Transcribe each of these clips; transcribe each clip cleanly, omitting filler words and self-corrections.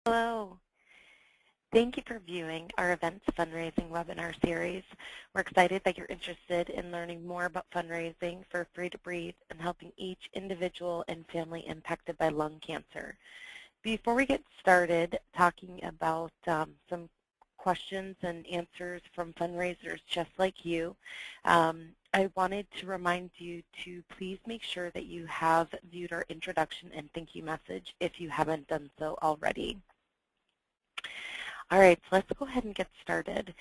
Hello. Thank you for viewing our Events Fundraising webinar series. We're excited that you're interested in learning more about fundraising for Free to Breathe and helping each individual and family impacted by lung cancer. Before we get started talking about some questions and answers from fundraisers just like you, I wanted to remind you to please make sure that you have viewed our introduction and thank you message if you haven't done so already. All right, so let's go ahead and get started.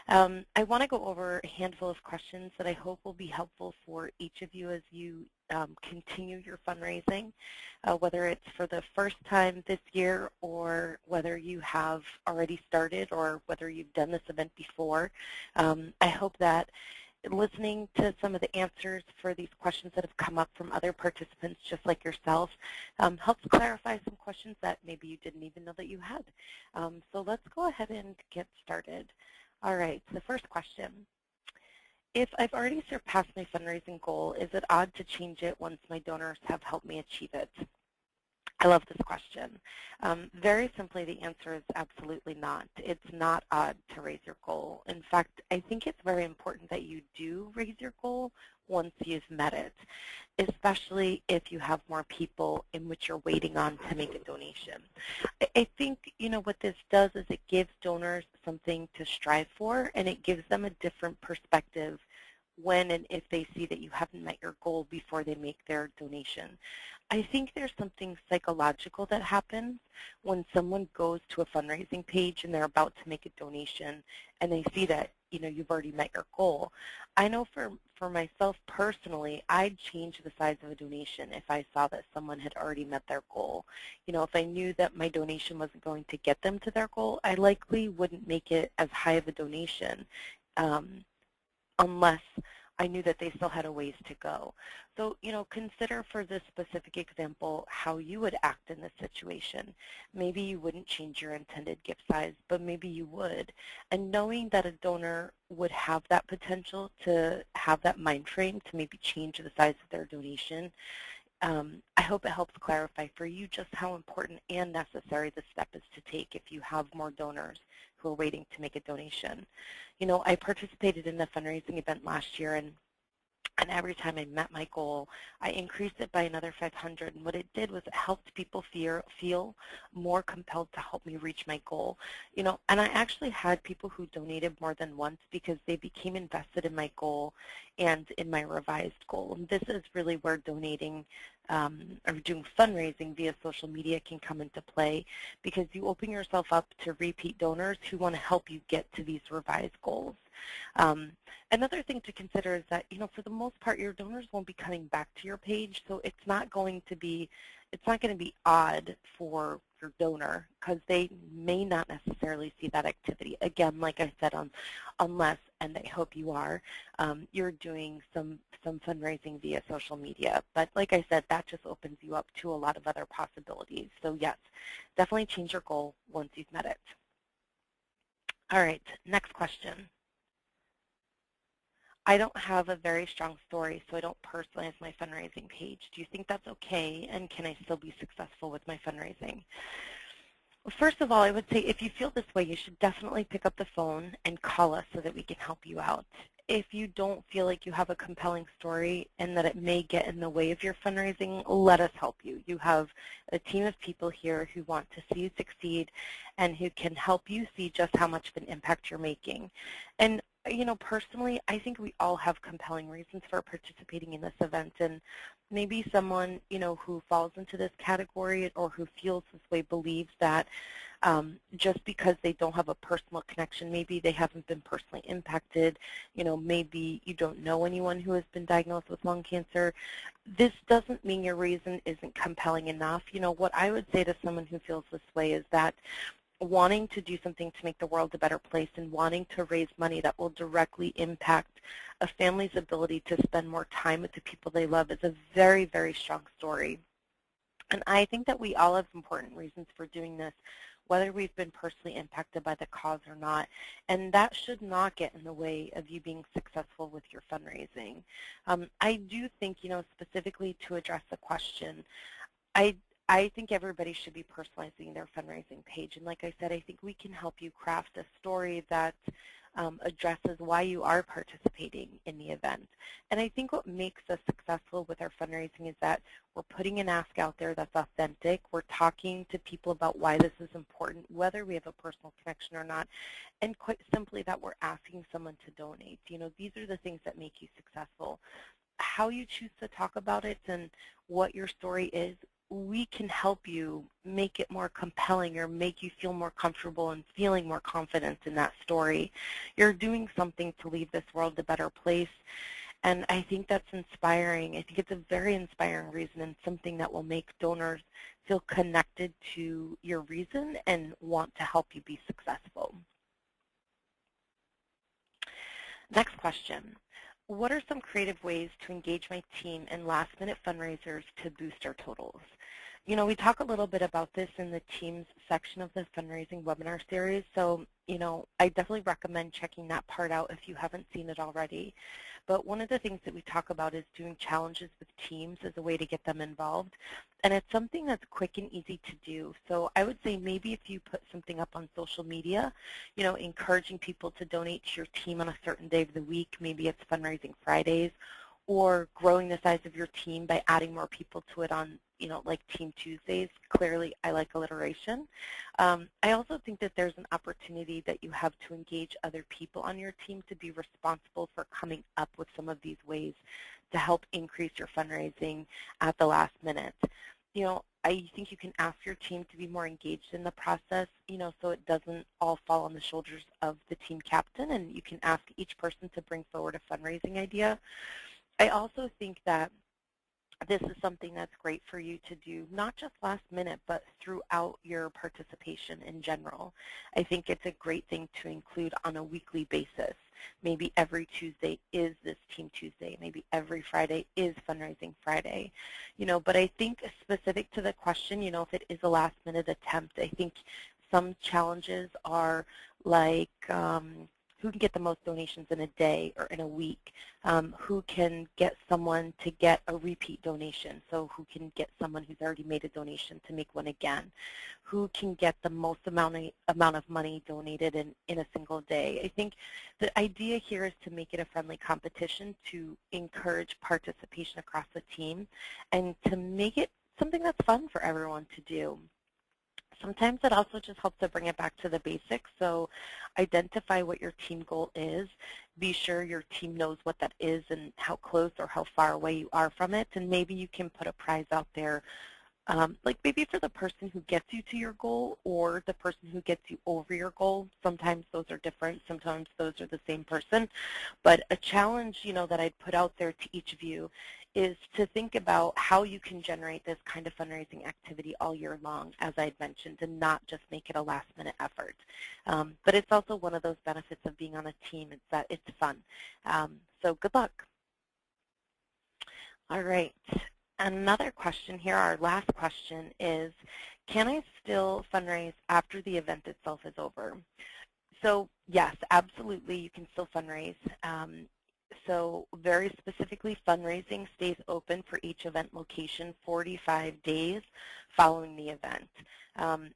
I want to go over a handful of questions that I hope will be helpful for each of you as you continue your fundraising, whether it's for the first time this year or whether you have already started or whether you've done this event before. I hope that listening to some of the answers for these questions that have come up from other participants just like yourself helps clarify some questions that maybe you didn't even know that you had. So let's go ahead and get started. All right, so the first question. If I've already surpassed my fundraising goal, is it odd to change it once my donors have helped me achieve it? I love this question. Very simply, the answer is absolutely not. It's not odd to raise your goal. In fact, I think it's very important that you do raise your goal once you've met it, especially if you have more people in which you're waiting on to make a donation. I think, what this does is it gives donors something to strive for, and it gives them a different perspective when and if they see that you haven't met your goal before they make their donation. I think there's something psychological that happens when someone goes to a fundraising page and they're about to make a donation and they see that, you've already met your goal. I know for myself personally, I'd change the size of a donation if I saw that someone had already met their goal. If I knew that my donation wasn't going to get them to their goal, I likely wouldn't make it as high of a donation unless I knew that they still had a ways to go. So, consider for this specific example how you would act in this situation. Maybe you wouldn't change your intended gift size, but maybe you would. And knowing that a donor would have that potential to have that mind frame to maybe change the size of their donation, I hope it helps clarify for you just how important and necessary this step is to take if you have more donors who are waiting to make a donation. I participated in a fundraising event last year, and every time I met my goal, I increased it by another 500. And what it did was it helped people feel more compelled to help me reach my goal. And I actually had people who donated more than once because they became invested in my goal and in my revised goal. And this is really where donating or doing fundraising via social media can come into play, because you open yourself up to repeat donors who want to help you get to these revised goals. Another thing to consider is that, for the most part, your donors won't be coming back to your page, so it's not going to be odd for your donor because they may not necessarily see that activity. Again, like I said, unless, and I hope you are, you're doing some fundraising via social media. But like I said, that just opens you up to a lot of other possibilities. So yes, definitely change your goal once you've met it. All right, next question. I don't have a very strong story, so I don't personalize my fundraising page. Do you think that's okay, and can I still be successful with my fundraising? Well, first of all, I would say if you feel this way, you should definitely pick up the phone and call us so that we can help you out. If you don't feel like you have a compelling story and that it may get in the way of your fundraising, let us help you. You have a team of people here who want to see you succeed and who can help you see just how much of an impact you're making. And personally, I think we all have compelling reasons for participating in this event, and maybe someone, who falls into this category or who feels this way believes that just because they don't have a personal connection, maybe they haven't been personally impacted, maybe you don't know anyone who has been diagnosed with lung cancer. This doesn't mean your reason isn't compelling enough. What I would say to someone who feels this way is that wanting to do something to make the world a better place and wanting to raise money that will directly impact a family's ability to spend more time with the people they love is a very, very strong story. And I think that we all have important reasons for doing this, whether we've been personally impacted by the cause or not. And that should not get in the way of you being successful with your fundraising. I do think, specifically to address the question, I I think everybody should be personalizing their fundraising page. And like I said, I think we can help you craft a story that addresses why you are participating in the event. And I think what makes us successful with our fundraising is that we're putting an ask out there that's authentic. We're talking to people about why this is important, whether we have a personal connection or not, and quite simply that we're asking someone to donate. You know, these are the things that make you successful. How you choose to talk about it and what your story is, we can help you make it more compelling or make you feel more comfortable and feeling more confident in that story. You're doing something to leave this world a better place, and I think that's inspiring. I think it's a very inspiring reason and something that will make donors feel connected to your reason and want to help you be successful. Next question. What are some creative ways to engage my team and last-minute fundraisers to boost our totals? You know, we talk a little bit about this in the teams section of the fundraising webinar series, so, you know, I definitely recommend checking that part out if you haven't seen it already. But one of the things that we talk about is doing challenges with teams as a way to get them involved. And it's something that's quick and easy to do. So I would say maybe if you put something up on social media, you know, encouraging people to donate to your team on a certain day of the week, maybe it's Fundraising Fridays, or growing the size of your team by adding more people to it on, you know, like Team Tuesdays. Clearly, I like alliteration. I also think that there's an opportunity that you have to engage other people on your team to be responsible for coming up with some of these ways to help increase your fundraising at the last minute. You know, I think you can ask your team to be more engaged in the process, you know, so it doesn't all fall on the shoulders of the team captain, and you can ask each person to bring forward a fundraising idea. I also think that this is something that's great for you to do, not just last minute, but throughout your participation in general. I think it's a great thing to include on a weekly basis. Maybe every Tuesday is this Team Tuesday. Maybe every Friday is Fundraising Friday. You know, but I think specific to the question, you know, if it is a last minute attempt, I think some challenges are like, who can get the most donations in a day or in a week? Who can get someone to get a repeat donation? So who can get someone who's already made a donation to make one again? Who can get the most amount of money donated in a single day? I think the idea here is to make it a friendly competition, to encourage participation across the team, and to make it something that's fun for everyone to do. Sometimes it also just helps to bring it back to the basics. So identify what your team goal is. Be sure your team knows what that is and how close or how far away you are from it. And maybe you can put a prize out there, like maybe for the person who gets you to your goal or the person who gets you over your goal. Sometimes those are different. Sometimes those are the same person. But a challenge, you know, that I'd put out there to each of you is to think about how you can generate this kind of fundraising activity all year long, as I had mentioned, and not just make it a last-minute effort. But it's also one of those benefits of being on a team, is that it's fun. So good luck. All right. Another question here, our last question is, can I still fundraise after the event itself is over? So yes, absolutely, you can still fundraise. So very specifically, fundraising stays open for each event location 45 days following the event.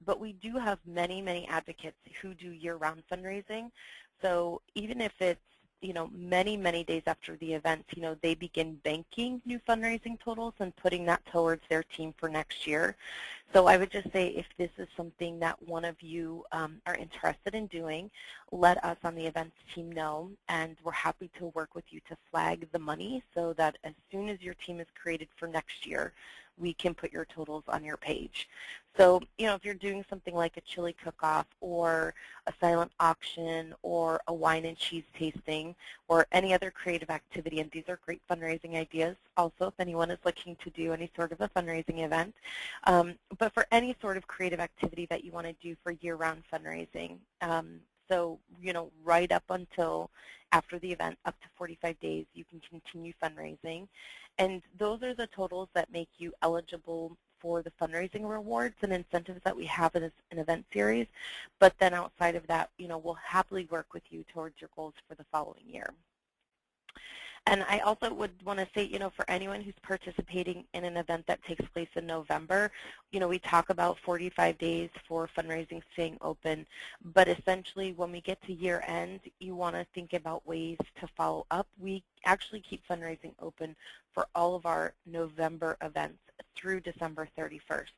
But we do have many, many advocates who do year-round fundraising. So even if it's, you know, many, many days after the event, you know, they begin banking new fundraising totals and putting that towards their team for next year. So I would just say if this is something that one of you are interested in doing, let us on the events team know, and we're happy to work with you to flag the money so that as soon as your team is created for next year, we can put your totals on your page. So, you know, if you're doing something like a chili cook-off or a silent auction or a wine and cheese tasting or any other creative activity, and these are great fundraising ideas also if anyone is looking to do any sort of a fundraising event. But for any sort of creative activity that you want to do for year-round fundraising, so, you know, right up until after the event, up to 45 days, you can continue fundraising. And those are the totals that make you eligible for the fundraising rewards and incentives that we have in an event series. But then outside of that, you know, we'll happily work with you towards your goals for the following year. And I also would want to say, for anyone who's participating in an event that takes place in November, we talk about 45 days for fundraising staying open, but essentially when we get to year end, you want to think about ways to follow up. We actually keep fundraising open for all of our November events through December 31st.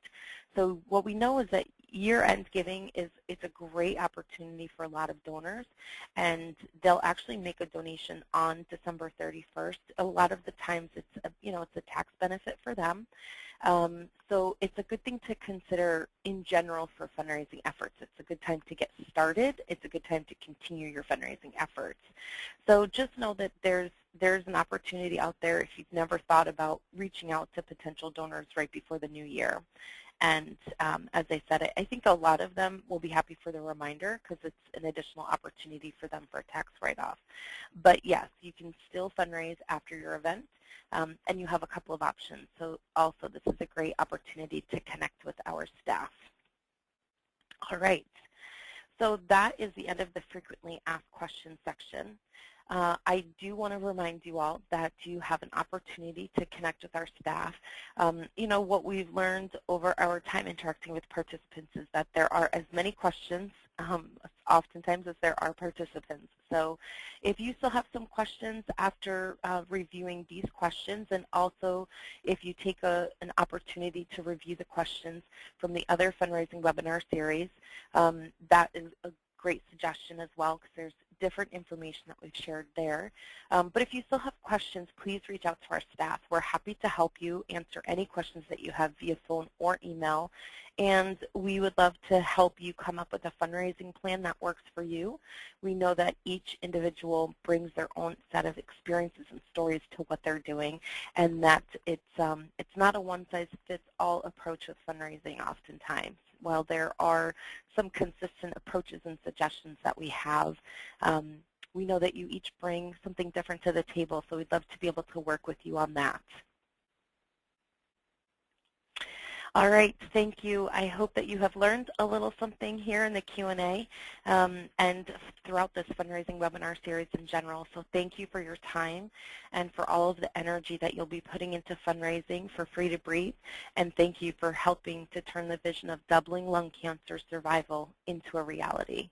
So what we know is that year-end giving it's a great opportunity for a lot of donors, and they'll actually make a donation on December 31st. A lot of the times it's a tax benefit for them. So it's a good thing to consider in general for fundraising efforts. It's a good time to get started. It's a good time to continue your fundraising efforts. So just know that there's an opportunity out there if you've never thought about reaching out to potential donors right before the new year. And as I said, I think a lot of them will be happy for the reminder because it's an additional opportunity for them for a tax write-off. But yes, you can still fundraise after your event, and you have a couple of options. So also this is a great opportunity to connect with our staff. All right, so that is the end of the frequently asked questions section. I do want to remind you all that you have an opportunity to connect with our staff. What we've learned over our time interacting with participants is that there are as many questions oftentimes as there are participants. So if you still have some questions after reviewing these questions, and also if you take an opportunity to review the questions from the other fundraising webinar series, that is a great suggestion as well, because there's different information that we've shared there. But if you still have questions, please reach out to our staff. We're happy to help you answer any questions that you have via phone or email. And we would love to help you come up with a fundraising plan that works for you. We know that each individual brings their own set of experiences and stories to what they're doing, and that it's not a one-size-fits-all approach with fundraising oftentimes. While there are some consistent approaches and suggestions that we have, we know that you each bring something different to the table, so we'd love to be able to work with you on that. All right, thank you. I hope that you have learned a little something here in the Q&A and throughout this fundraising webinar series in general. So thank you for your time and for all of the energy that you'll be putting into fundraising for Free to Breathe. And thank you for helping to turn the vision of doubling lung cancer survival into a reality.